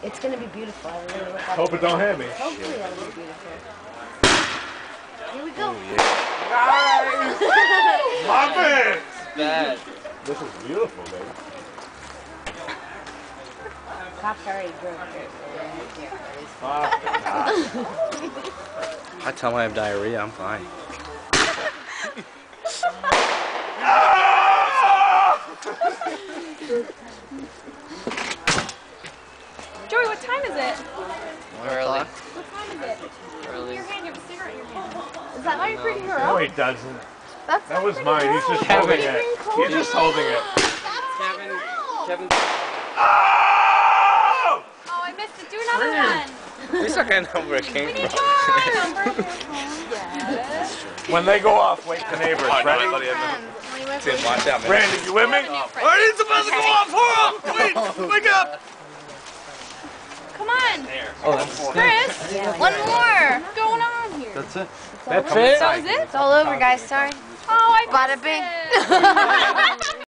It's gonna be beautiful. I really look up. Hope it don't hit me. Hopefully that'll be beautiful. Here we go. Oh, yeah. Nice! Love it! Bad. This is beautiful, baby. Cops already broke it. I tell them I have diarrhea, I'm fine. Joey, what time is it? Early. What time is it? Early. Your hand, you have a cigarette in your hand. Is that not your pretty hero? No, he doesn't. That's That not was pretty mine. girl. He's just Kevin. holding it. He's just holding it. Kevin. Oh! Oh, I missed it. Do another one. At least I can't know where it came We need from. more. Yes. When they go off, wake the neighbors. Ready? Tim, watch out, man. Brandon, you with me? It's supposed to go off! Hold on! Wait! Wake up! Come on. Oh, that's Chris, one more. What's going on here? That's it. That's it? That was it? It's all over, guys. Sorry. Oh, I Bada missed bing. it.